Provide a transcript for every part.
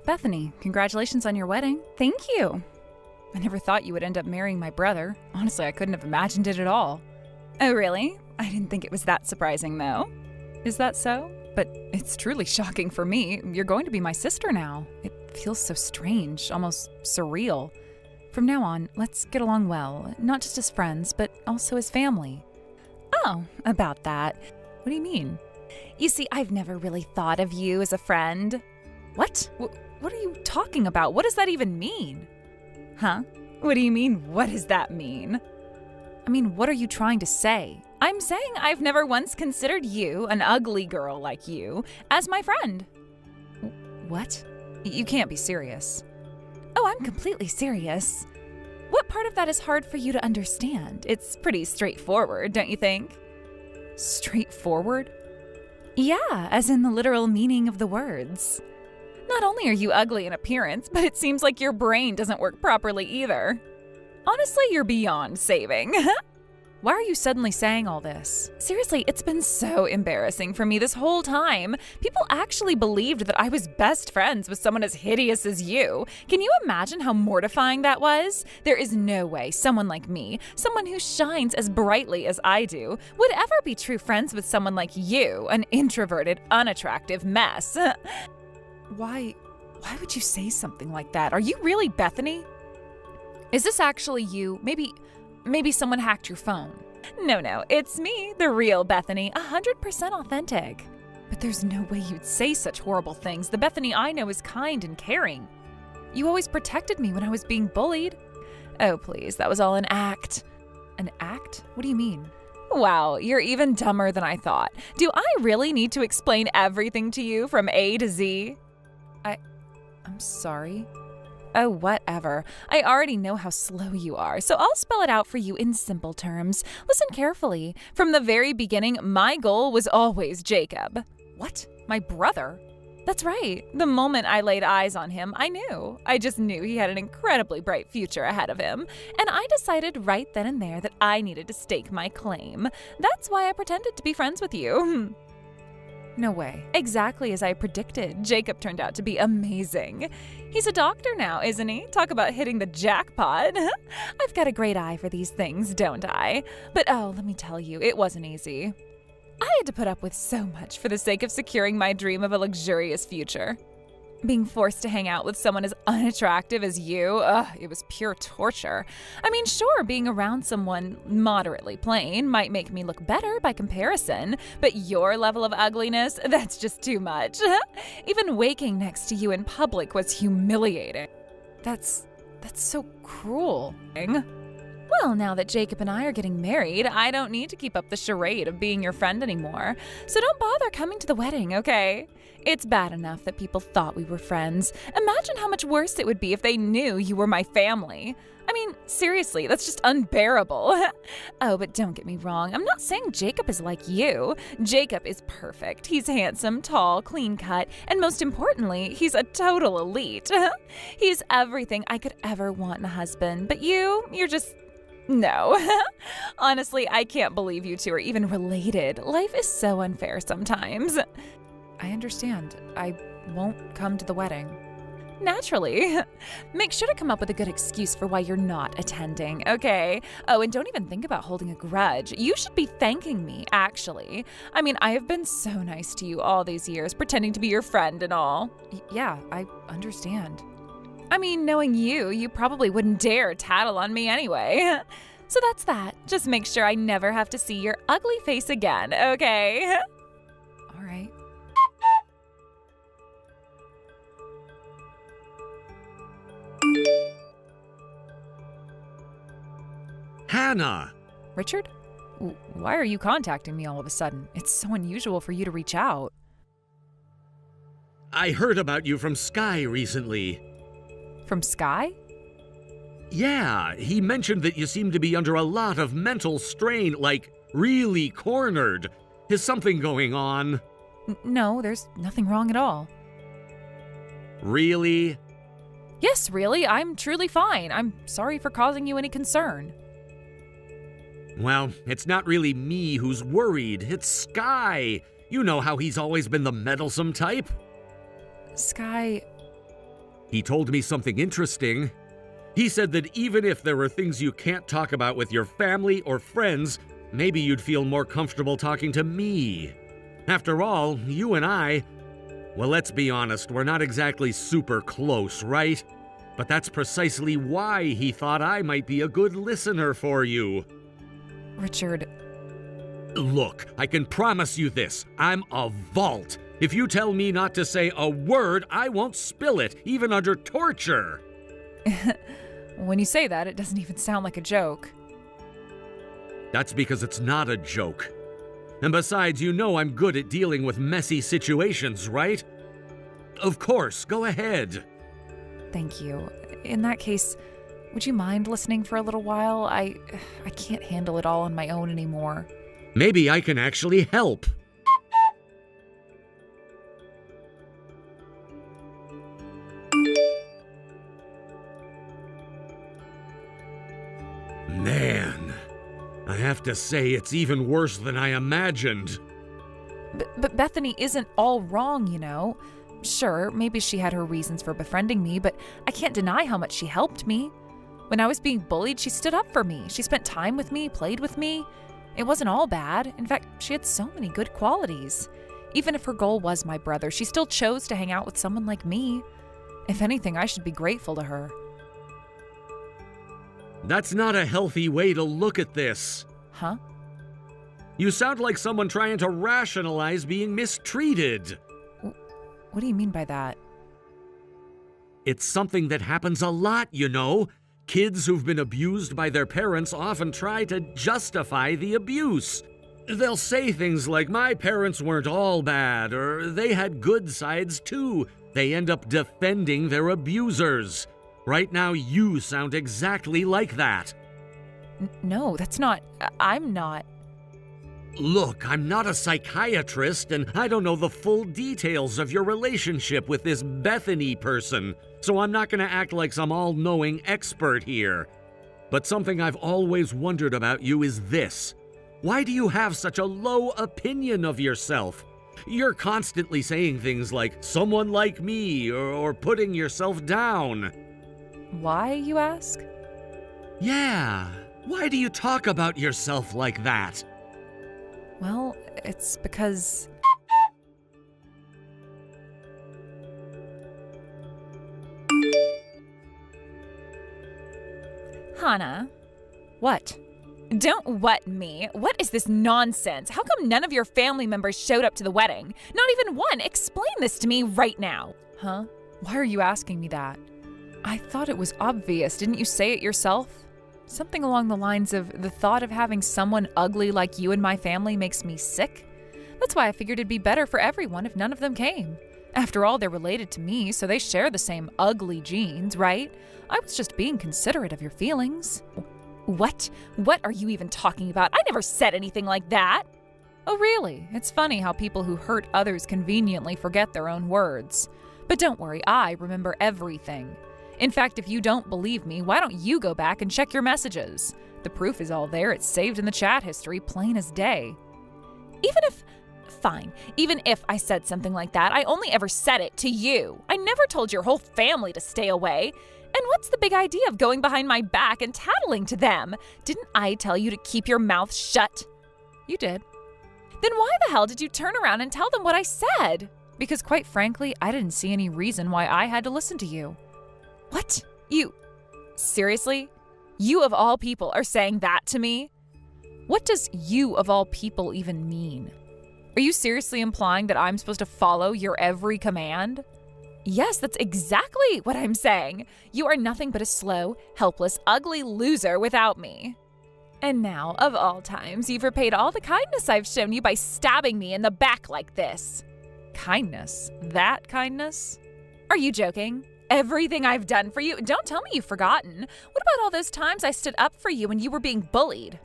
Bethany, congratulations on your wedding. Thank you. I never thought you would end up marrying my brother. Honestly, I couldn't have imagined it at all. Oh, really? I didn't think it was that surprising, though. Is that so? But it's truly shocking for me. You're going to be my sister now. It feels so strange, almost surreal. From now on, let's get along well, not just as friends, but also as family. Oh, about that. What do you mean? You see, I've never really thought of you as a friend. What? What are you talking about? What does that even mean? Huh? What do you mean, what does that mean? I mean, what are you trying to say? I'm saying I've never once considered you, an ugly girl like you, as my friend. What? You can't be serious. Oh, I'm completely serious. What part of that is hard for you to understand? It's pretty straightforward, don't you think? Straightforward? Yeah, as in the literal meaning of the words. Not only are you ugly in appearance, but it seems like your brain doesn't work properly either. Honestly, you're beyond saving. Why are you suddenly saying all this? Seriously, it's been so embarrassing for me this whole time. People actually believed that I was best friends with someone as hideous as you. Can you imagine how mortifying that was? There is no way someone like me, someone who shines as brightly as I do, would ever be true friends with someone like you, an introverted, unattractive mess. Why would you say something like that? Are you really Bethany? Is this actually you? Maybe someone hacked your phone. No, it's me, the real Bethany, 100% authentic. But there's no way you'd say such horrible things. The Bethany I know is kind and caring. You always protected me when I was being bullied. Oh, please, that was all an act. An act? What do you mean? Wow, you're even dumber than I thought. Do I really need to explain everything to you from A to Z? I'm sorry. Oh, whatever. I already know how slow you are, so I'll spell it out for you in simple terms. Listen carefully. From the very beginning, my goal was always Jacob. What? My brother? That's right. The moment I laid eyes on him, I knew. I just knew he had an incredibly bright future ahead of him. And I decided right then and there that I needed to stake my claim. That's why I pretended to be friends with you. No way. Exactly as I predicted. Jacob turned out to be amazing. He's a doctor now, isn't he? Talk about hitting the jackpot. I've got a great eye for these things, don't I? But let me tell you, it wasn't easy. I had to put up with so much for the sake of securing my dream of a luxurious future. Being forced to hang out with someone as unattractive as you, it was pure torture. I mean, sure, being around someone moderately plain might make me look better by comparison, but your level of ugliness, that's just too much. Even waking next to you in public was humiliating. That's so cruel. Well, now that Jacob and I are getting married, I don't need to keep up the charade of being your friend anymore. So don't bother coming to the wedding, okay? It's bad enough that people thought we were friends. Imagine how much worse it would be if they knew you were my family. I mean, seriously, that's just unbearable. Oh, but don't get me wrong. I'm not saying Jacob is like you. Jacob is perfect. He's handsome, tall, clean-cut, and most importantly, he's a total elite. He's everything I could ever want in a husband. But you're just... No. Honestly, I can't believe you two are even related. Life is so unfair sometimes. I understand. I won't come to the wedding. Naturally. Make sure to come up with a good excuse for why you're not attending, okay? Oh, and don't even think about holding a grudge. You should be thanking me, actually. I mean, I have been so nice to you all these years, pretending to be your friend and all. Yeah, I understand. I mean, knowing you probably wouldn't dare tattle on me anyway. So that's that. Just make sure I never have to see your ugly face again, okay? All right. Hannah! Richard? Why are you contacting me all of a sudden? It's so unusual for you to reach out. I heard about you from Sky recently. From Sky? Yeah, he mentioned that you seem to be under a lot of mental strain, like really cornered. Is something going on? No, there's nothing wrong at all. Really? Yes, really. I'm truly fine. I'm sorry for causing you any concern. Well, it's not really me who's worried. It's Sky. You know how he's always been the meddlesome type. Sky... He told me something interesting. He said that even if there are things you can't talk about with your family or friends, maybe you'd feel more comfortable talking to me. After all, you and I, well, let's be honest, we're not exactly super close, right? But that's precisely why he thought I might be a good listener for you. Richard, Look, I can promise you this. I'm a vault. If you tell me not to say a word, I won't spill it, even under torture. when you say that, it doesn't even sound like a joke. That's because it's not a joke. And besides, you know I'm good at dealing with messy situations, right? Of course, go ahead. Thank you. In that case, would you mind listening for a little while? I can't handle it all on my own anymore. Maybe I can actually help. Man, I have to say it's even worse than I imagined. But Bethany isn't all wrong, you know. Sure, maybe she had her reasons for befriending me, but I can't deny how much she helped me. When I was being bullied, she stood up for me. She spent time with me, played with me. It wasn't all bad. In fact, she had so many good qualities. Even if her goal was my brother, she still chose to hang out with someone like me. If anything, I should be grateful to her. That's not a healthy way to look at this. Huh? You sound like someone trying to rationalize being mistreated. What do you mean by that? It's something that happens a lot, you know. Kids who've been abused by their parents often try to justify the abuse. They'll say things like, my parents weren't all bad, or they had good sides too. They end up defending their abusers. Right now, you sound exactly like that. No, that's not. I'm not. Look, I'm not a psychiatrist, and I don't know the full details of your relationship with this Bethany person, so I'm not going to act like some all-knowing expert here. But something I've always wondered about you is this. Why do you have such a low opinion of yourself? You're constantly saying things like, someone like me, or putting yourself down. Why, you ask? Yeah, why do you talk about yourself like that? Well, it's because... Hannah, What? don't what me. What is this nonsense? How come none of your family members showed up to the wedding? Not even one. Explain this to me right now. Huh? Why are you asking me that? I thought it was obvious. Didn't you say it yourself? Something along the lines of, the thought of having someone ugly like you in my family makes me sick. That's why I figured it'd be better for everyone if none of them came. After all, they're related to me, so they share the same ugly genes, right? I was just being considerate of your feelings. What? What are you even talking about? I never said anything like that. Oh, really? It's funny how people who hurt others conveniently forget their own words. But don't worry, I remember everything. In fact, if you don't believe me, why don't you go back and check your messages? The proof is all there. It's saved in the chat history, plain as day. Even if I said something like that, I only ever said it to you. I never told your whole family to stay away. And what's the big idea of going behind my back and tattling to them? Didn't I tell you to keep your mouth shut? You did. Then why the hell did you turn around and tell them what I said? Because quite frankly, I didn't see any reason why I had to listen to you. What? Seriously? You of all people are saying that to me? What does you of all people even mean? Are you seriously implying that I'm supposed to follow your every command? Yes, that's exactly what I'm saying. You are nothing but a slow, helpless, ugly loser without me. And now, of all times, you've repaid all the kindness I've shown you by stabbing me in the back like this. Kindness? That kindness? Are you joking? Everything I've done for you? Don't tell me you've forgotten. What about all those times I stood up for you when you were being bullied?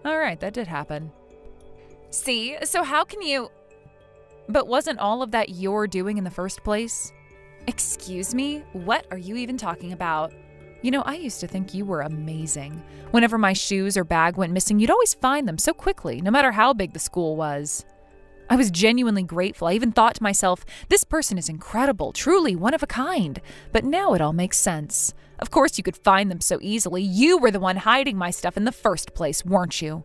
All right, that did happen. See? So how can you... But wasn't all of that your doing in the first place? Excuse me? What are you even talking about? You know, I used to think you were amazing. Whenever my shoes or bag went missing, you'd always find them so quickly, no matter how big the school was. I was genuinely grateful. I even thought to myself, this person is incredible, truly one of a kind. But now it all makes sense. Of course you could find them so easily. You were the one hiding my stuff in the first place, weren't you?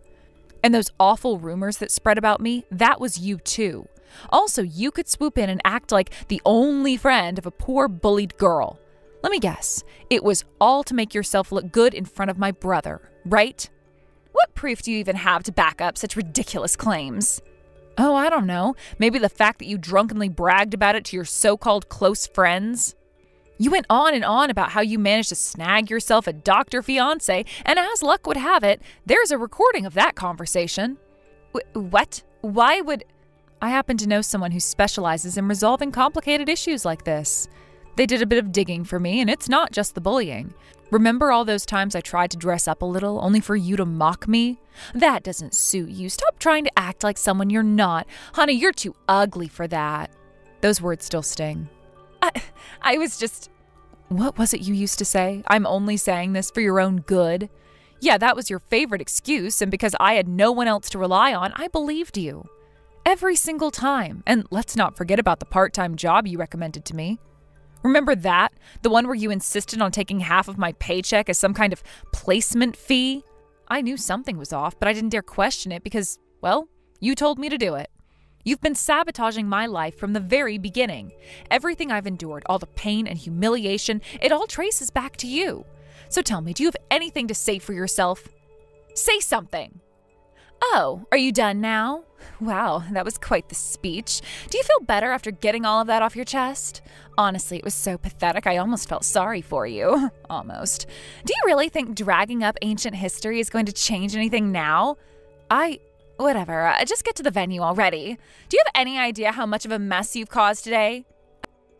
And those awful rumors that spread about me, that was you too. Also, you could swoop in and act like the only friend of a poor bullied girl. Let me guess, it was all to make yourself look good in front of my brother, right? What proof do you even have to back up such ridiculous claims? Oh, I don't know. Maybe the fact that you drunkenly bragged about it to your so-called close friends? You went on and on about how you managed to snag yourself a doctor fiancé, and as luck would have it, there's a recording of that conversation. What? Why would... I happen to know someone who specializes in resolving complicated issues like this. They did a bit of digging for me, and it's not just the bullying. Remember all those times I tried to dress up a little, only for you to mock me? That doesn't suit you. Stop trying to act like someone you're not. Honey, you're too ugly for that. Those words still sting. I was just... What was it you used to say? I'm only saying this for your own good. Yeah, that was your favorite excuse, and because I had no one else to rely on, I believed you. Every single time. And let's not forget about the part-time job you recommended to me. Remember that? The one where you insisted on taking half of my paycheck as some kind of placement fee? I knew something was off, but I didn't dare question it because, well, you told me to do it. You've been sabotaging my life from the very beginning. Everything I've endured, all the pain and humiliation, it all traces back to you. So tell me, do you have anything to say for yourself? Say something. Oh, are you done now? Wow, that was quite the speech. Do you feel better after getting all of that off your chest? Honestly, it was so pathetic, I almost felt sorry for you. Almost. Do you really think dragging up ancient history is going to change anything now? Whatever, just get to the venue already. Do you have any idea how much of a mess you've caused today?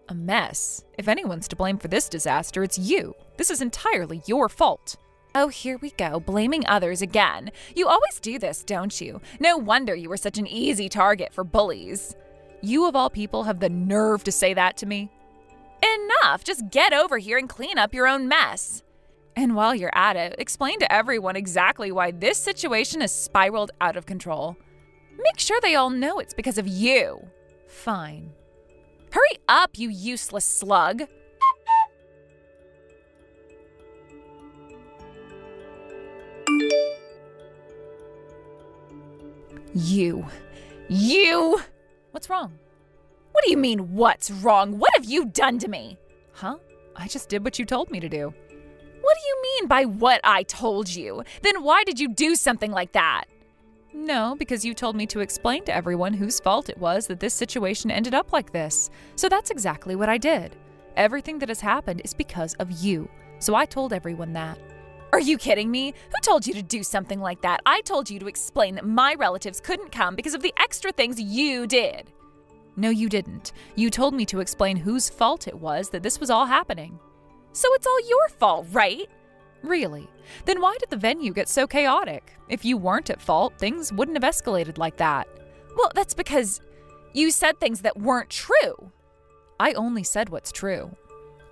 A mess? If anyone's to blame for this disaster, it's you. This is entirely your fault. Oh, here we go, blaming others again. You always do this, don't you? No wonder you were such an easy target for bullies. You of all people have the nerve to say that to me? Enough! Just get over here and clean up your own mess. And while you're at it, explain to everyone exactly why this situation has spiraled out of control. Make sure they all know it's because of you. Fine. Hurry up, you useless slug! You! What's wrong? What do you mean, what's wrong? What have you done to me? Huh? I just did what you told me to do. What do you mean by what I told you? Then why did you do something like that? No, because you told me to explain to everyone whose fault it was that this situation ended up like this. So that's exactly what I did. Everything that has happened is because of you. So I told everyone that. Are you kidding me? Who told you to do something like that? I told you to explain that my relatives couldn't come because of the extra things you did. No, you didn't. You told me to explain whose fault it was that this was all happening. So it's all your fault, right? Really? Then why did the venue get so chaotic? If you weren't at fault, things wouldn't have escalated like that. Well, that's because you said things that weren't true. I only said what's true.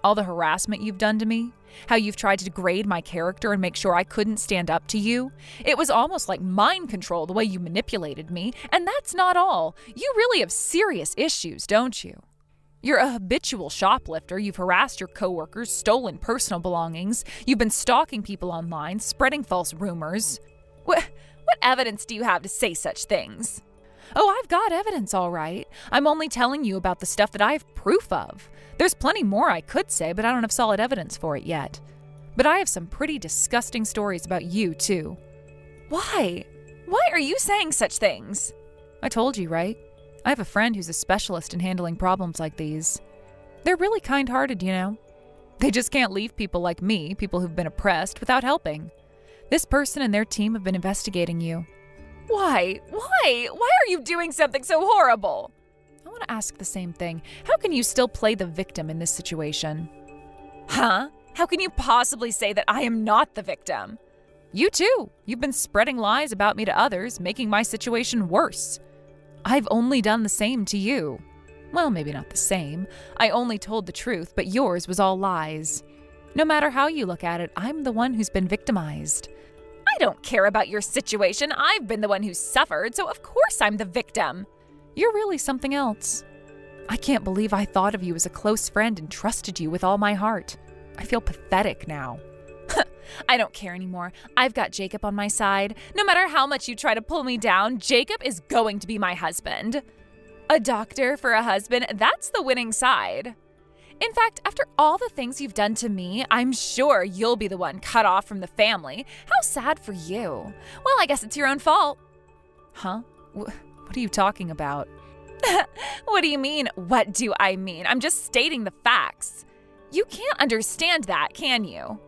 All the harassment you've done to me, how you've tried to degrade my character and make sure I couldn't stand up to you. It was almost like mind control the way you manipulated me, and that's not all. You really have serious issues, don't you? You're a habitual shoplifter, you've harassed your coworkers, stolen personal belongings, you've been stalking people online, spreading false rumors. What evidence do you have to say such things? Oh, I've got evidence, all right. I'm only telling you about the stuff that I have proof of. There's plenty more I could say, but I don't have solid evidence for it yet. But I have some pretty disgusting stories about you, too. Why? Why are you saying such things? I told you, right? I have a friend who's a specialist in handling problems like these. They're really kind-hearted, you know. They just can't leave people like me, people who've been oppressed, without helping. This person and their team have been investigating you. Why? Why? Why are you doing something so horrible? I want to ask the same thing. How can you still play the victim in this situation? Huh? How can you possibly say that I am not the victim? You too. You've been spreading lies about me to others, making my situation worse. I've only done the same to you. Well, maybe not the same. I only told the truth, but yours was all lies. No matter how you look at it, I'm the one who's been victimized. I don't care about your situation. I've been the one who suffered, so of course I'm the victim. You're really something else. I can't believe I thought of you as a close friend and trusted you with all my heart. I feel pathetic now. I don't care anymore. I've got Jacob on my side. No matter how much you try to pull me down, Jacob is going to be my husband. A doctor for a husband, that's the winning side. In fact, after all the things you've done to me, I'm sure you'll be the one cut off from the family. How sad for you. Well, I guess it's your own fault. Huh? What are you talking about? What do you mean, what do I mean? I'm just stating the facts. You can't understand that, can you?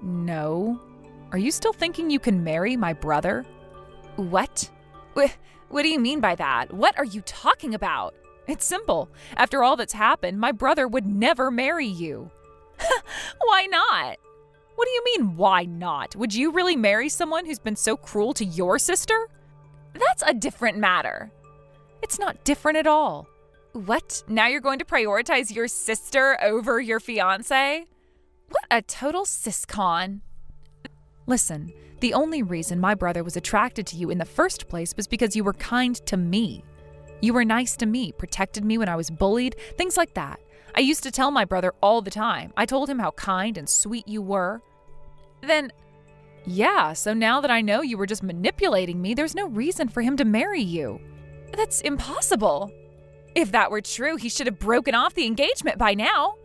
No. Are you still thinking you can marry my brother? What? What do you mean by that? What are you talking about? It's simple. After all that's happened, my brother would never marry you. Why not? What do you mean, why not? Would you really marry someone who's been so cruel to your sister? That's a different matter. It's not different at all. What? Now you're going to prioritize your sister over your fiancé? What a total siscon. Listen, the only reason my brother was attracted to you in the first place was because you were kind to me. You were nice to me, protected me when I was bullied, things like that. I used to tell my brother all the time. I told him how kind and sweet you were. Then, yeah, so now that I know you were just manipulating me, there's no reason for him to marry you. That's impossible. If that were true, he should have broken off the engagement by now.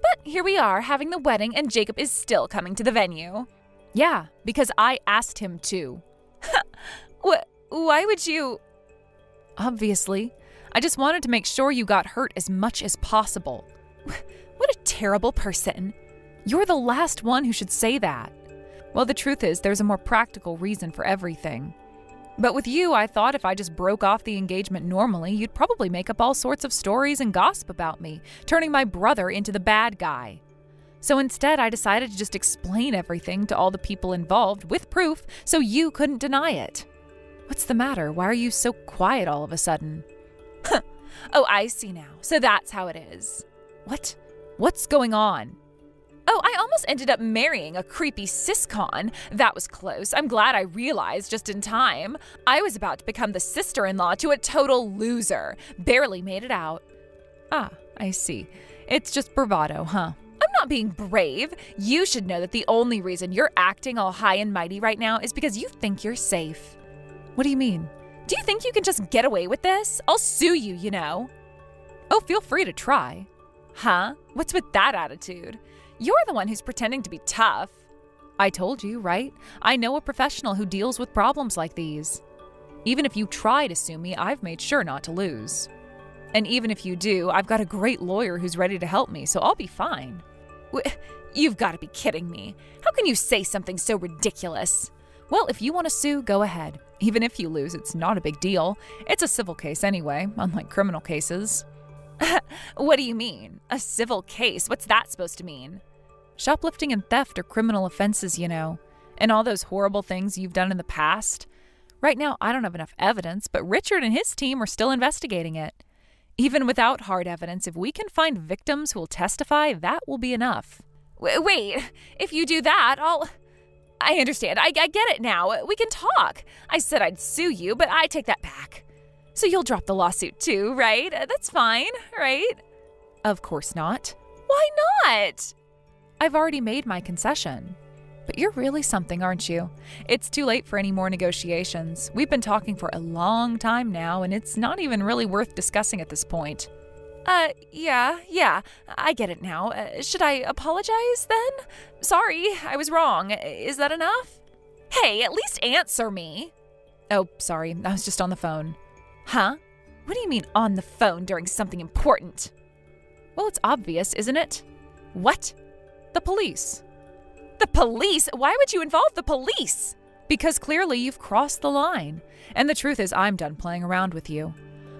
But here we are, having the wedding, and Jacob is still coming to the venue. Yeah, because I asked him to. Why would you? Obviously. I just wanted to make sure you got hurt as much as possible. What a terrible person. You're the last one who should say that. Well, the truth is, there's a more practical reason for everything. But with you, I thought if I just broke off the engagement normally, you'd probably make up all sorts of stories and gossip about me, turning my brother into the bad guy. So instead, I decided to just explain everything to all the people involved with proof so you couldn't deny it. What's the matter? Why are you so quiet all of a sudden? Oh, I see now. So that's how it is. What? What's going on? Oh, I almost ended up marrying a creepy siscon. That was close. I'm glad I realized just in time. I was about to become the sister-in-law to a total loser. Barely made it out. Ah, I see. It's just bravado, huh? I'm not being brave. You should know that the only reason you're acting all high and mighty right now is because you think you're safe. What do you mean? Do you think you can just get away with this? I'll sue you, you know. Oh, feel free to try. Huh? What's with that attitude? You're the one who's pretending to be tough. I told you, right? I know a professional who deals with problems like these. Even if you try to sue me, I've made sure not to lose. And even if you do, I've got a great lawyer who's ready to help me, so I'll be fine. You've got to be kidding me. How can you say something so ridiculous? Well, if you want to sue, go ahead. Even if you lose, it's not a big deal. It's a civil case anyway, unlike criminal cases. What do you mean? A civil case? What's that supposed to mean? Shoplifting and theft are criminal offenses, you know. And all those horrible things you've done in the past. Right now, I don't have enough evidence, but Richard and his team are still investigating it. Even without hard evidence, if we can find victims who will testify, that will be enough. Wait, if you do that, I understand. I get it now. We can talk. I said I'd sue you, but I take that back. So you'll drop the lawsuit too, right? That's fine, right? Of course not. Why not? I've already made my concession. But you're really something, aren't you? It's too late for any more negotiations. We've been talking for a long time now, and it's not even really worth discussing at this point. Yeah, I get it now. Should I apologize then? Sorry, I was wrong. Is that enough? Hey, at least answer me. Oh, sorry, I was just on the phone. Huh? What do you mean on the phone during something important? Well, it's obvious, isn't it? What? The police. The police? Why would you involve the police? Because clearly you've crossed the line. And the truth is, I'm done playing around with you.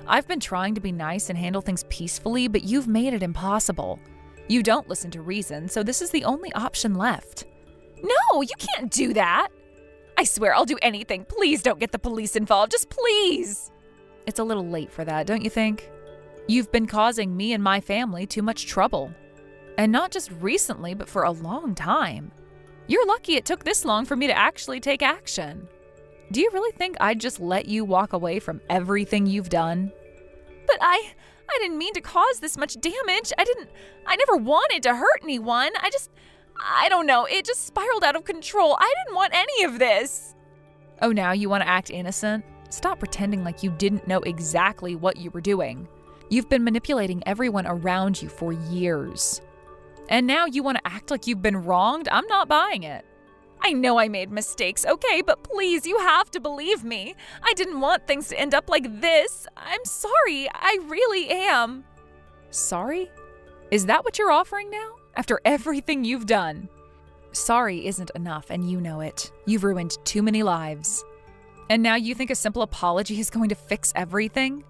I've been trying to be nice and handle things peacefully, but you've made it impossible. You don't listen to reason, so this is the only option left. No, you can't do that. I swear I'll do anything. Please don't get the police involved. Just please. It's a little late for that, don't you think? You've been causing me and my family too much trouble. And not just recently, but for a long time. You're lucky it took this long for me to actually take action. Do you really think I'd just let you walk away from everything you've done? But I didn't mean to cause this much damage. I never wanted to hurt anyone. I don't know. It just spiraled out of control. I didn't want any of this. Oh, now you want to act innocent? Stop pretending like you didn't know exactly what you were doing. You've been manipulating everyone around you for years. And now you want to act like you've been wronged? I'm not buying it. I know I made mistakes, okay, but please, you have to believe me. I didn't want things to end up like this. I'm sorry. I really am. Sorry? Is that what you're offering now? After everything you've done? Sorry isn't enough, and you know it. You've ruined too many lives. And now you think a simple apology is going to fix everything?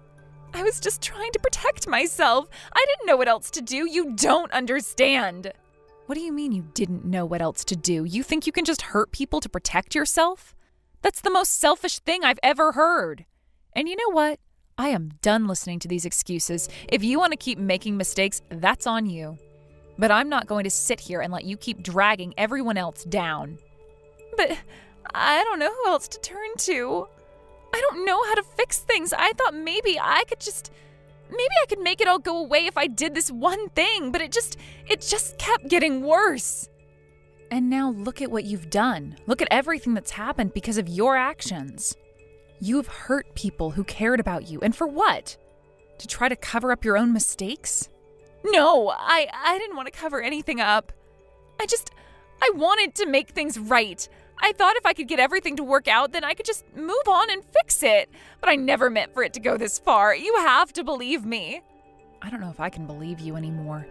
I was just trying to protect myself. I didn't know what else to do. You don't understand. What do you mean you didn't know what else to do? You think you can just hurt people to protect yourself? That's the most selfish thing I've ever heard. And you know what? I am done listening to these excuses. If you want to keep making mistakes, that's on you. But I'm not going to sit here and let you keep dragging everyone else down. But I don't know who else to turn to. I don't know how to fix things. I thought maybe I could make it all go away if I did this one thing, but it just kept getting worse. And now look at what you've done. Look at everything that's happened because of your actions. You've hurt people who cared about you, and for what? To try to cover up your own mistakes? No, I didn't want to cover anything up. I wanted to make things right. I thought if I could get everything to work out, then I could just move on and fix it. But I never meant for it to go this far. You have to believe me. I don't know if I can believe you anymore.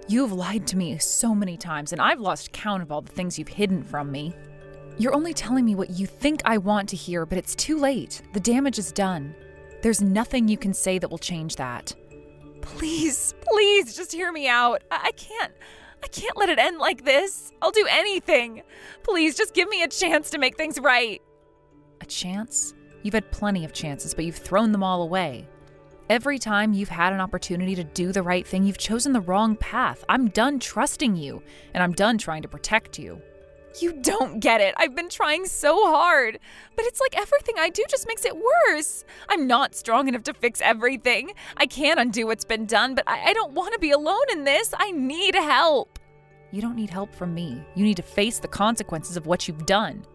You've lied to me so many times, and I've lost count of all the things you've hidden from me. You're only telling me what you think I want to hear, but it's too late. The damage is done. There's nothing you can say that will change that. Please, just hear me out. I can't let it end like this. I'll do anything. Please, just give me a chance to make things right. A chance? You've had plenty of chances, but you've thrown them all away. Every time you've had an opportunity to do the right thing, you've chosen the wrong path. I'm done trusting you, and I'm done trying to protect you. You don't get it. I've been trying so hard. But it's like everything I do just makes it worse. I'm not strong enough to fix everything. I can't undo what's been done, but I don't want to be alone in this. I need help. You don't need help from me. You need to face the consequences of what you've done.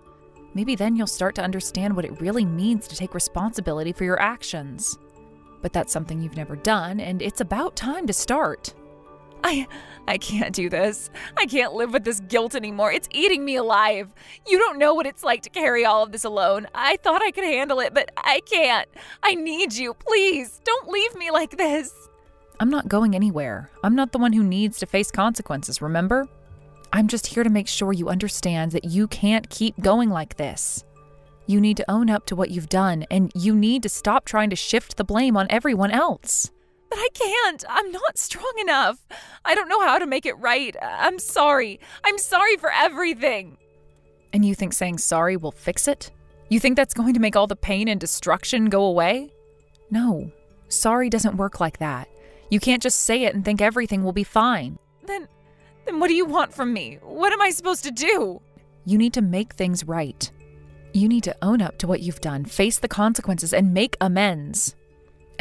Maybe then you'll start to understand what it really means to take responsibility for your actions. But that's something you've never done, and it's about time to start. I can't do this. I can't live with this guilt anymore. It's eating me alive. You don't know what it's like to carry all of this alone. I thought I could handle it, but I can't. I need you. Please, don't leave me like this. I'm not going anywhere. I'm not the one who needs to face consequences, remember? I'm just here to make sure you understand that you can't keep going like this. You need to own up to what you've done, and you need to stop trying to shift the blame on everyone else. But I can't. I'm not strong enough. I don't know how to make it right. I'm sorry. I'm sorry for everything. And you think saying sorry will fix it? You think that's going to make all the pain and destruction go away? No. Sorry doesn't work like that. You can't just say it and think everything will be fine. Then what do you want from me? What am I supposed to do? You need to make things right. You need to own up to what you've done, face the consequences, and make amends.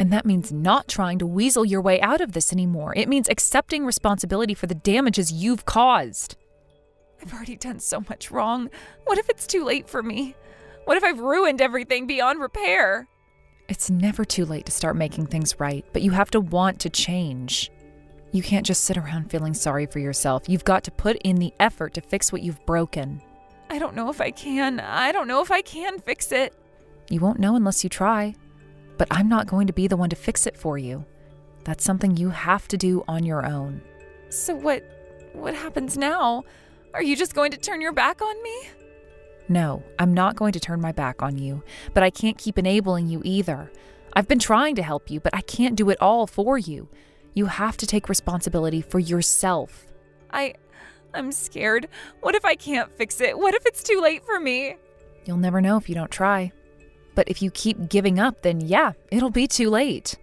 And that means not trying to weasel your way out of this anymore. It means accepting responsibility for the damages you've caused. I've already done so much wrong. What if it's too late for me? What if I've ruined everything beyond repair? It's never too late to start making things right, but you have to want to change. You can't just sit around feeling sorry for yourself. You've got to put in the effort to fix what you've broken. I don't know if I can. I don't know if I can fix it. You won't know unless you try. But I'm not going to be the one to fix it for you. That's something you have to do on your own. So what happens now? Are you just going to turn your back on me? No, I'm not going to turn my back on you, but I can't keep enabling you either. I've been trying to help you, but I can't do it all for you. You have to take responsibility for yourself. I'm scared. What if I can't fix it? What if it's too late for me? You'll never know if you don't try. But if you keep giving up, then yeah, it'll be too late.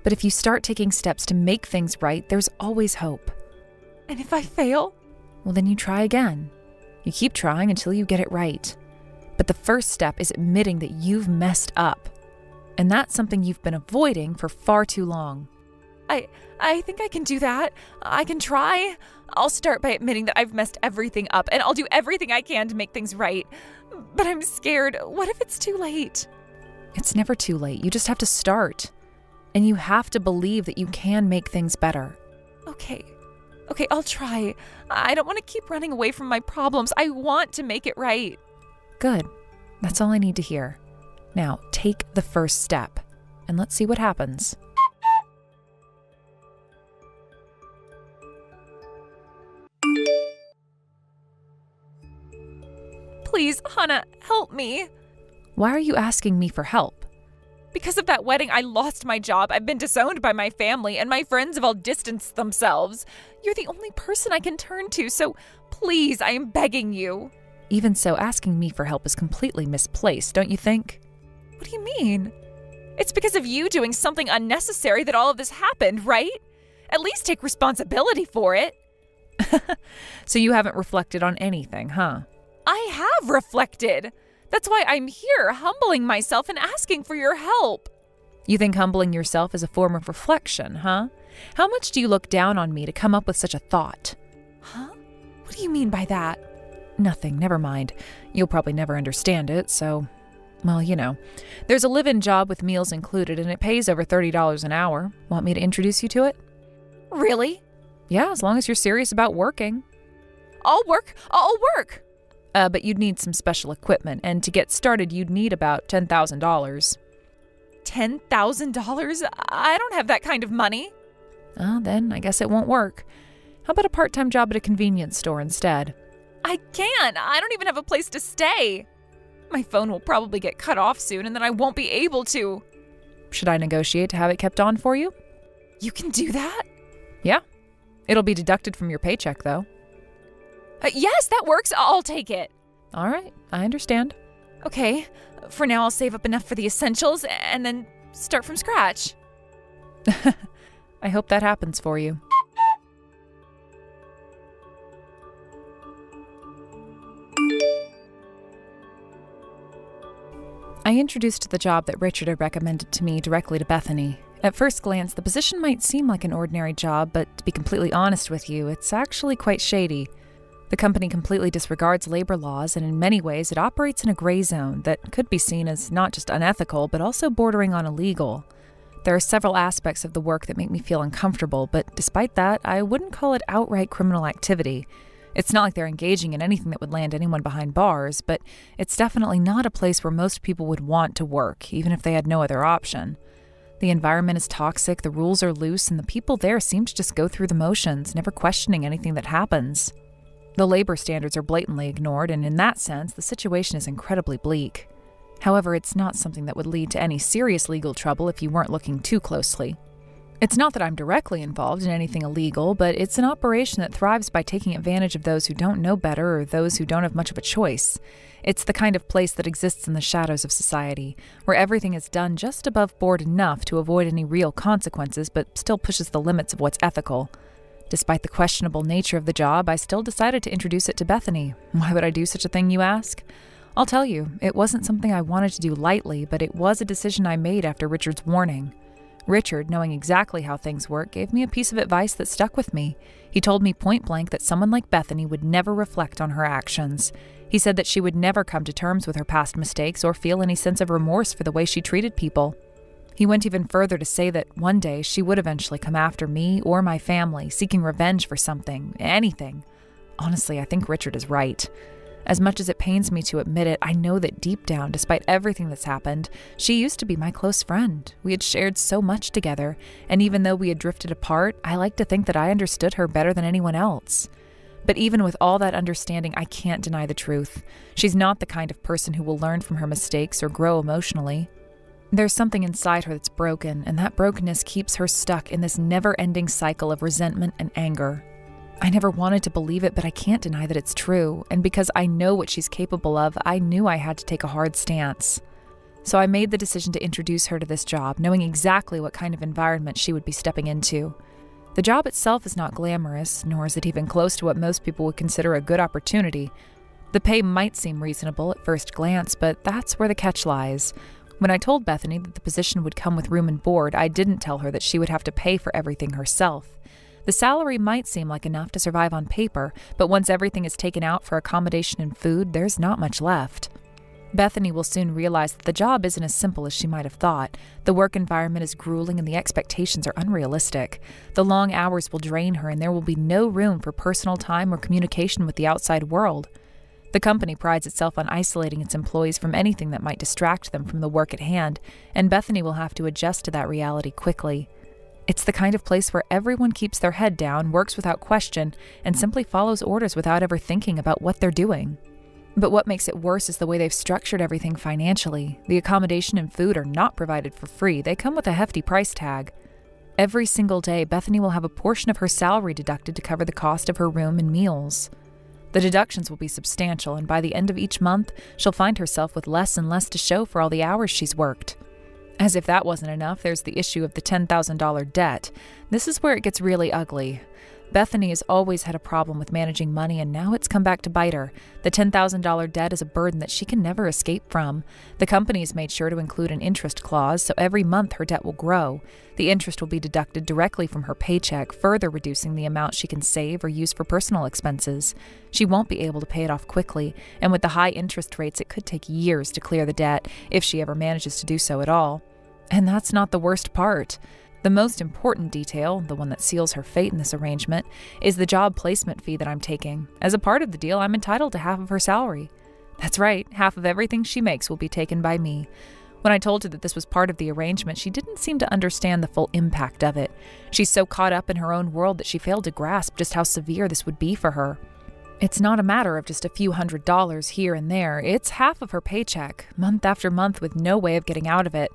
But if you start taking steps to make things right, there's always hope. And if I fail? Well, then you try again. You keep trying until you get it right. But the first step is admitting that you've messed up. And that's something you've been avoiding for far too long. I think I can do that. I can try. I'll start by admitting that I've messed everything up, and I'll do everything I can to make things right. But I'm scared. What if it's too late? It's never too late. You just have to start. And you have to believe that you can make things better. Okay, I'll try. I don't want to keep running away from my problems. I want to make it right. Good. That's all I need to hear. Now, take the first step, and let's see what happens. Please, Hannah, help me. Why are you asking me for help? Because of that wedding, I lost my job. I've been disowned by my family, and my friends have all distanced themselves. You're the only person I can turn to, so please, I am begging you. Even so, asking me for help is completely misplaced, don't you think? What do you mean? It's because of you doing something unnecessary that all of this happened, right? At least take responsibility for it. So you haven't reflected on anything, huh? I have reflected. That's why I'm here, humbling myself and asking for your help. You think humbling yourself is a form of reflection, huh? How much do you look down on me to come up with such a thought? Huh? What do you mean by that? Nothing, never mind. You'll probably never understand it, so... Well, you know. There's a live-in job with meals included, and it pays over $30 an hour. Want me to introduce you to it? Really? Yeah, as long as you're serious about working. I'll work. But you'd need some special equipment, and to get started, you'd need about $10,000. $10,000? I don't have that kind of money. Then I guess it won't work. How about a part-time job at a convenience store instead? I can't. I don't even have a place to stay. My phone will probably get cut off soon, and then I won't be able to. Should I negotiate to have it kept on for you? You can do that? Yeah. It'll be deducted from your paycheck, though. Yes, that works. I'll take it. All right, I understand. Okay, for now I'll save up enough for the essentials and then start from scratch. I hope that happens for you. I introduced the job that Richard had recommended to me directly to Bethany. At first glance, the position might seem like an ordinary job, but to be completely honest with you, it's actually quite shady. The company completely disregards labor laws, and in many ways it operates in a gray zone that could be seen as not just unethical, but also bordering on illegal. There are several aspects of the work that make me feel uncomfortable, but despite that, I wouldn't call it outright criminal activity. It's not like they're engaging in anything that would land anyone behind bars, but it's definitely not a place where most people would want to work, even if they had no other option. The environment is toxic, the rules are loose, and the people there seem to just go through the motions, never questioning anything that happens. The labor standards are blatantly ignored, and in that sense, the situation is incredibly bleak. However, it's not something that would lead to any serious legal trouble if you weren't looking too closely. It's not that I'm directly involved in anything illegal, but it's an operation that thrives by taking advantage of those who don't know better or those who don't have much of a choice. It's the kind of place that exists in the shadows of society, where everything is done just above board enough to avoid any real consequences, but still pushes the limits of what's ethical. Despite the questionable nature of the job, I still decided to introduce it to Bethany. Why would I do such a thing, you ask? I'll tell you, it wasn't something I wanted to do lightly, but it was a decision I made after Richard's warning. Richard, knowing exactly how things work, gave me a piece of advice that stuck with me. He told me point blank that someone like Bethany would never reflect on her actions. He said that she would never come to terms with her past mistakes or feel any sense of remorse for the way she treated people. He went even further to say that one day she would eventually come after me or my family, seeking revenge for something, anything. Honestly, I think Richard is right. As much as it pains me to admit it, I know that deep down, despite everything that's happened, she used to be my close friend. We had shared so much together, and even though we had drifted apart, I like to think that I understood her better than anyone else. But even with all that understanding, I can't deny the truth. She's not the kind of person who will learn from her mistakes or grow emotionally. There's something inside her that's broken, and that brokenness keeps her stuck in this never-ending cycle of resentment and anger. I never wanted to believe it, but I can't deny that it's true, and because I know what she's capable of, I knew I had to take a hard stance. So I made the decision to introduce her to this job, knowing exactly what kind of environment she would be stepping into. The job itself is not glamorous, nor is it even close to what most people would consider a good opportunity. The pay might seem reasonable at first glance, but that's where the catch lies. When I told Bethany that the position would come with room and board, I didn't tell her that she would have to pay for everything herself. The salary might seem like enough to survive on paper, but once everything is taken out for accommodation and food, there's not much left. Bethany will soon realize that the job isn't as simple as she might have thought. The work environment is grueling and the expectations are unrealistic. The long hours will drain her and there will be no room for personal time or communication with the outside world. The company prides itself on isolating its employees from anything that might distract them from the work at hand, and Bethany will have to adjust to that reality quickly. It's the kind of place where everyone keeps their head down, works without question, and simply follows orders without ever thinking about what they're doing. But what makes it worse is the way they've structured everything financially. The accommodation and food are not provided for free. They come with a hefty price tag. Every single day, Bethany will have a portion of her salary deducted to cover the cost of her room and meals. The deductions will be substantial, and by the end of each month, she'll find herself with less and less to show for all the hours she's worked. As if that wasn't enough, there's the issue of the $10,000 debt. This is where it gets really ugly. Bethany has always had a problem with managing money, and now it's come back to bite her. The $10,000 debt is a burden that she can never escape from. The company has made sure to include an interest clause, so every month her debt will grow. The interest will be deducted directly from her paycheck, further reducing the amount she can save or use for personal expenses. She won't be able to pay it off quickly, and with the high interest rates, it could take years to clear the debt, if she ever manages to do so at all. And that's not the worst part. The most important detail, the one that seals her fate in this arrangement, is the job placement fee that I'm taking. As a part of the deal, I'm entitled to half of her salary. That's right, half of everything she makes will be taken by me. When I told her that this was part of the arrangement, she didn't seem to understand the full impact of it. She's so caught up in her own world that she failed to grasp just how severe this would be for her. It's not a matter of just a few $100s here and there. It's half of her paycheck, month after month, with no way of getting out of it.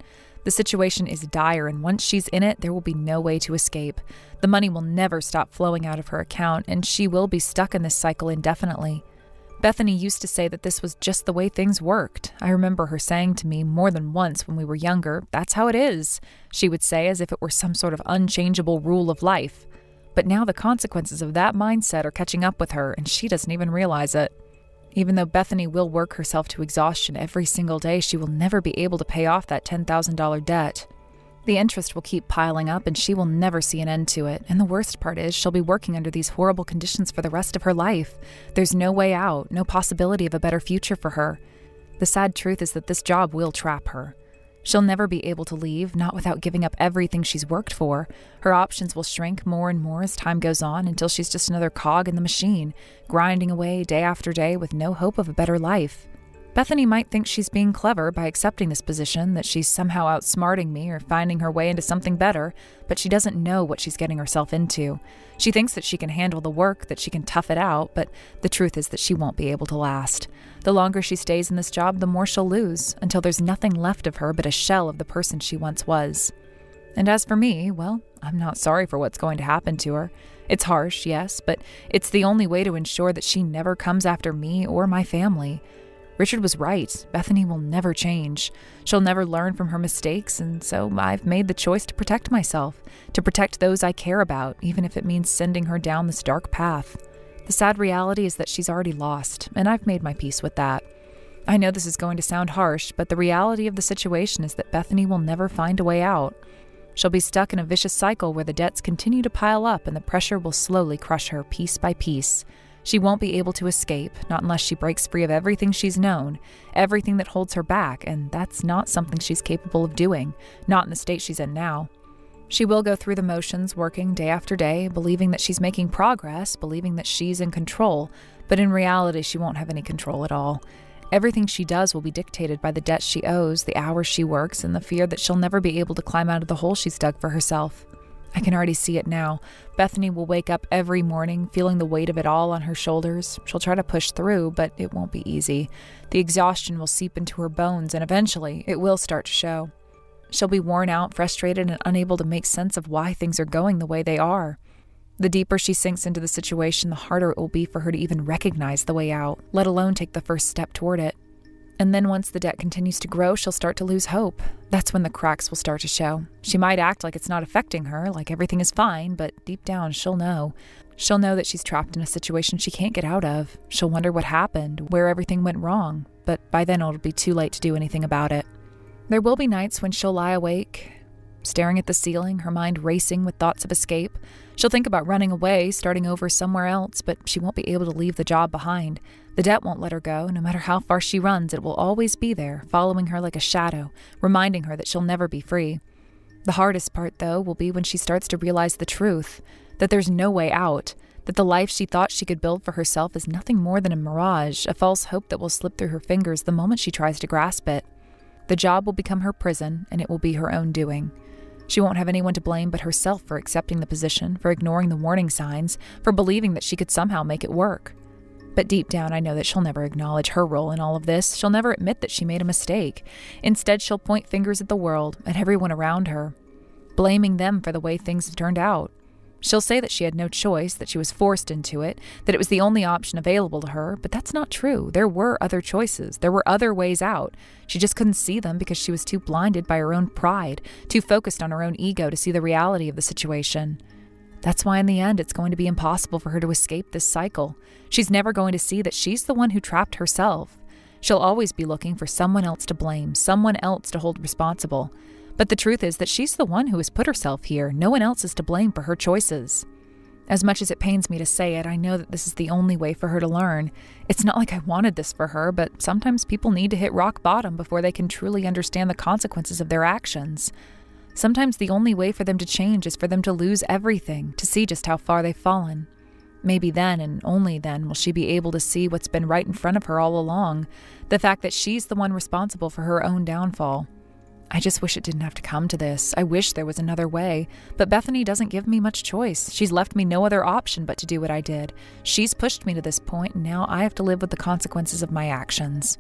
The situation is dire, and once she's in it, there will be no way to escape. The money will never stop flowing out of her account, and she will be stuck in this cycle indefinitely. Bethany used to say that this was just the way things worked. I remember her saying to me more than once when we were younger, "That's how it is," she would say, as if it were some sort of unchangeable rule of life. But now the consequences of that mindset are catching up with her, and she doesn't even realize it. Even though Bethany will work herself to exhaustion every single day, she will never be able to pay off that $10,000 debt. The interest will keep piling up, and she will never see an end to it. And the worst part is, she'll be working under these horrible conditions for the rest of her life. There's no way out, no possibility of a better future for her. The sad truth is that this job will trap her. She'll never be able to leave, not without giving up everything she's worked for. Her options will shrink more and more as time goes on until she's just another cog in the machine, grinding away day after day with no hope of a better life. Bethany might think she's being clever by accepting this position, that she's somehow outsmarting me or finding her way into something better, but she doesn't know what she's getting herself into. She thinks that she can handle the work, that she can tough it out, but the truth is that she won't be able to last. The longer she stays in this job, the more she'll lose, until there's nothing left of her but a shell of the person she once was. And as for me, well, I'm not sorry for what's going to happen to her. It's harsh, yes, but it's the only way to ensure that she never comes after me or my family. Richard was right. Bethany will never change. She'll never learn from her mistakes, and so I've made the choice to protect myself, to protect those I care about, even if it means sending her down this dark path. The sad reality is that she's already lost, and I've made my peace with that. I know this is going to sound harsh, but the reality of the situation is that Bethany will never find a way out. She'll be stuck in a vicious cycle where the debts continue to pile up and the pressure will slowly crush her piece by piece. She won't be able to escape, not unless she breaks free of everything she's known, everything that holds her back, and that's not something she's capable of doing, not in the state she's in now. She will go through the motions, working day after day, believing that she's making progress, believing that she's in control, but in reality she won't have any control at all. Everything she does will be dictated by the debt she owes, the hours she works, and the fear that she'll never be able to climb out of the hole she's dug for herself. I can already see it now. Bethany will wake up every morning feeling the weight of it all on her shoulders. She'll try to push through, but it won't be easy. The exhaustion will seep into her bones, and eventually it will start to show. She'll be worn out, frustrated, and unable to make sense of why things are going the way they are. The deeper she sinks into the situation, the harder it will be for her to even recognize the way out, let alone take the first step toward it. And then once the debt continues to grow, she'll start to lose hope. That's when the cracks will start to show. She might act like it's not affecting her, like everything is fine, but deep down she'll know. She'll know that she's trapped in a situation she can't get out of. She'll wonder what happened, where everything went wrong, but by then it'll be too late to do anything about it. There will be nights when she'll lie awake, staring at the ceiling, her mind racing with thoughts of escape. She'll think about running away, starting over somewhere else, but she won't be able to leave the job behind. The debt won't let her go. No matter how far she runs, it will always be there, following her like a shadow, reminding her that she'll never be free. The hardest part, though, will be when she starts to realize the truth, that there's no way out, that the life she thought she could build for herself is nothing more than a mirage, a false hope that will slip through her fingers the moment she tries to grasp it. The job will become her prison, and it will be her own doing. She won't have anyone to blame but herself for accepting the position, for ignoring the warning signs, for believing that she could somehow make it work. But deep down, I know that she'll never acknowledge her role in all of this. She'll never admit that she made a mistake. Instead, she'll point fingers at the world, at everyone around her, blaming them for the way things have turned out. She'll say that she had no choice, that she was forced into it, that it was the only option available to her, but that's not true. There were other choices. There were other ways out. She just couldn't see them because she was too blinded by her own pride, too focused on her own ego to see the reality of the situation. That's why in the end, it's going to be impossible for her to escape this cycle. She's never going to see that she's the one who trapped herself. She'll always be looking for someone else to blame, someone else to hold responsible. But the truth is that she's the one who has put herself here. No one else is to blame for her choices. As much as it pains me to say it, I know that this is the only way for her to learn. It's not like I wanted this for her, but sometimes people need to hit rock bottom before they can truly understand the consequences of their actions. Sometimes the only way for them to change is for them to lose everything, to see just how far they've fallen. Maybe then, and only then, will she be able to see what's been right in front of her all along, the fact that she's the one responsible for her own downfall. I just wish it didn't have to come to this. I wish there was another way. But Bethany doesn't give me much choice. She's left me no other option but to do what I did. She's pushed me to this point, and now I have to live with the consequences of my actions.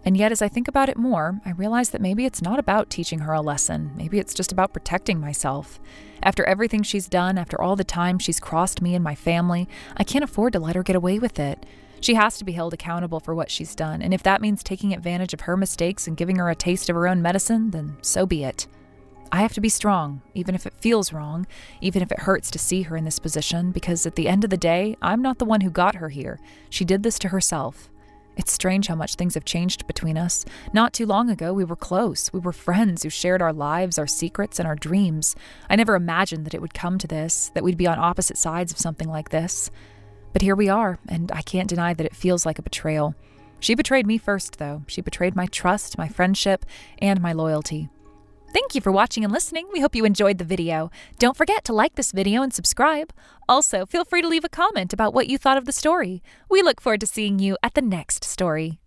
And yet, as I think about it more, I realize that maybe it's not about teaching her a lesson. Maybe it's just about protecting myself. After everything she's done, after all the time she's crossed me and my family, I can't afford to let her get away with it. She has to be held accountable for what she's done, and if that means taking advantage of her mistakes and giving her a taste of her own medicine, then so be it. I have to be strong, even if it feels wrong, even if it hurts to see her in this position, because at the end of the day, I'm not the one who got her here. She did this to herself. It's strange how much things have changed between us. Not too long ago, we were close. We were friends who shared our lives, our secrets, and our dreams. I never imagined that it would come to this, that we'd be on opposite sides of something like this. But here we are, and I can't deny that it feels like a betrayal. She betrayed me first, though. She betrayed my trust, my friendship, and my loyalty. Thank you for watching and listening. We hope you enjoyed the video. Don't forget to like this video and subscribe. Also, feel free to leave a comment about what you thought of the story. We look forward to seeing you at the next story.